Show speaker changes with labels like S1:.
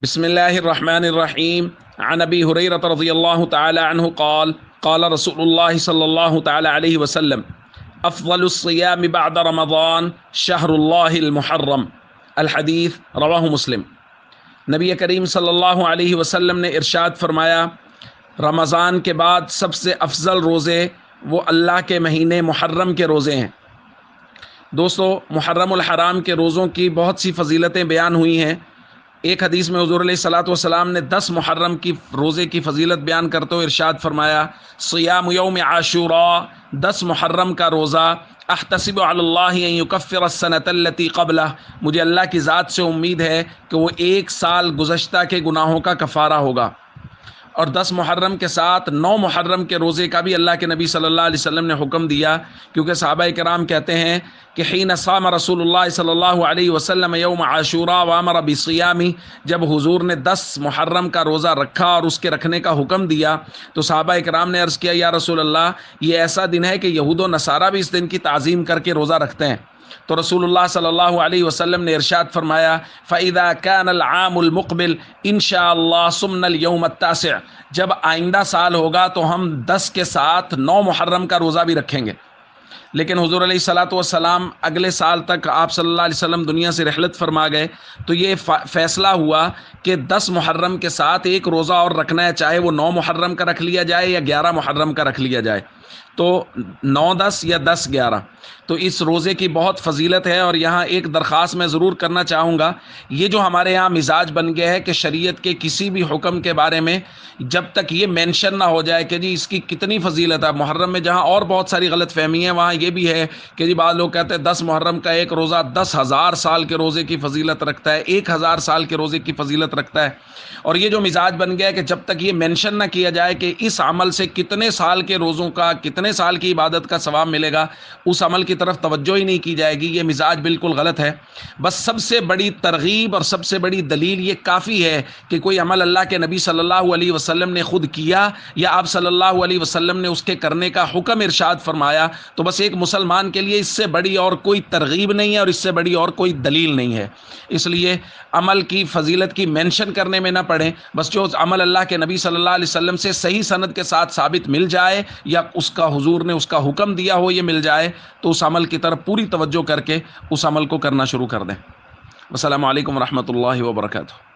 S1: بسم الله الرحمن الرحيم. عن أبي هريرة رضي الله تعالى عنه قال قال رسول الله صلى الله تعالى عليه وسلم أفضل الصيام بعد رمضان شهر الله المحرم. الحدیث رواہ مسلم. نبی کریم صلی اللہ علیہ وسلم نے ارشاد فرمایا، رمضان کے بعد سب سے افضل روزے وہ اللہ کے مہینے محرم کے روزے ہیں۔ دوستو، محرم الحرام کے روزوں کی بہت سی فضیلتیں بیان ہوئی ہیں۔ ایک حدیث میں حضور علیہ الصلوۃ والسلام نے 10 محرم کی روزے کی فضیلت بیان کرتے ہوئے ارشاد فرمایا، صیام یوم عاشوراء، 10 محرم کا روزہ، احتسب علی اللہ ان یکفر السنۃ التی قبلہ، مجھے اللہ کی ذات سے امید ہے کہ وہ 1 سال گزشتہ کے گناہوں کا کفارہ ہوگا۔ اور 10 محرم کے ساتھ 9 محرم کے روزے کا بھی اللہ کے نبی صلی اللہ علیہ وسلم نے حکم دیا، کیونکہ صحابہ کرام کہتے ہیں کہ حین صام رسول اللہ صلی اللہ علیہ وسلم یوم عاشوراء وامر بصیامہ، جب حضور نے 10 محرم کا روزہ رکھا اور اس کے رکھنے کا حکم دیا تو صحابہ کرام نے عرض کیا، یا رسول اللہ، یہ ایسا دن ہے کہ یہود و نصارہ بھی اس دن کی تعظیم کر کے روزہ رکھتے ہیں۔ تو رسول اللہ صلی اللہ علیہ وسلم نے ارشاد فرمایا، فَإِذَا كَانَ الْعَامُ الْمُقْبِلُ إِنْ شَاءَ اللَّهُ صُمْنَا الْيَوْمَ التَّاسِعَ، جب آئندہ سال ہوگا تو ہم 10 کے ساتھ 9 محرم کا روزہ بھی رکھیں گے۔ لیکن حضور علیہ الصلوۃ والسلام اگلے سال تک آپ صلی اللہ علیہ وسلم دنیا سے رحلت فرما گئے، تو یہ فیصلہ ہوا کہ 10 محرم کے ساتھ ایک روزہ اور رکھنا ہے، چاہے وہ 9 محرم کا رکھ لیا جائے یا 11 محرم کا رکھ لیا جائے، تو 9-10 یا 10-11۔ تو اس روزے کی بہت فضیلت ہے۔ اور یہاں ایک درخواست میں ضرور کرنا چاہوں گا، یہ جو ہمارے یہاں مزاج بن گیا ہے کہ شریعت کے کسی بھی حکم کے بارے میں جب تک یہ مینشن نہ ہو جائے کہ جی اس کی کتنی فضیلت ہے، محرم میں جہاں اور بہت ساری غلط فہمی ہیں وہاں یہ بھی ہے کہ جی بعض لوگ کہتے ہیں 10 محرم کا ایک روزہ 10,000 سال کے روزے کی فضیلت رکھتا ہے، 1,000 سال کے روزے کی فضیلت رکھتا ہے۔ اور یہ جو مزاج بن گیا ہے کہ جب تک یہ مینشن نہ کیا جائے کہ اس عمل سے کتنے سال کے روزوں کا، کتنے سال کی عبادت کا ثواب ملے گا، اس عمل کی طرف توجہ ہی نہیں کی جائے گی، یہ مزاج بالکل غلط ہے۔ بس سب سے بڑی ترغیب اور سب سے بڑی دلیل یہ کافی ہے کہ کوئی عمل اللہ کے نبی صلی اللہ علیہ وسلم نے خود کیا یا آپ صلی اللہ علیہ وسلم نے اس کے کرنے کا حکم ارشاد فرمایا، تو بس ایک مسلمان کے لیے اس سے بڑی اور کوئی ترغیب نہیں ہے اور اس سے بڑی اور کوئی دلیل نہیں ہے۔ اس لیے عمل کی فضیلت کی مینشن کرنے میں نہ پڑیں، بس جو عمل اللہ کے نبی صلی اللہ علیہ وسلم سے صحیح سند کے ساتھ ثابت مل جائے یا اس کا حضور نے اس کا حکم دیا ہو یہ مل جائے، تو اس عمل کی طرف پوری توجہ کر کے اس عمل کو کرنا شروع کر دیں۔ السلام علیکم ورحمۃ اللہ وبرکاتہ۔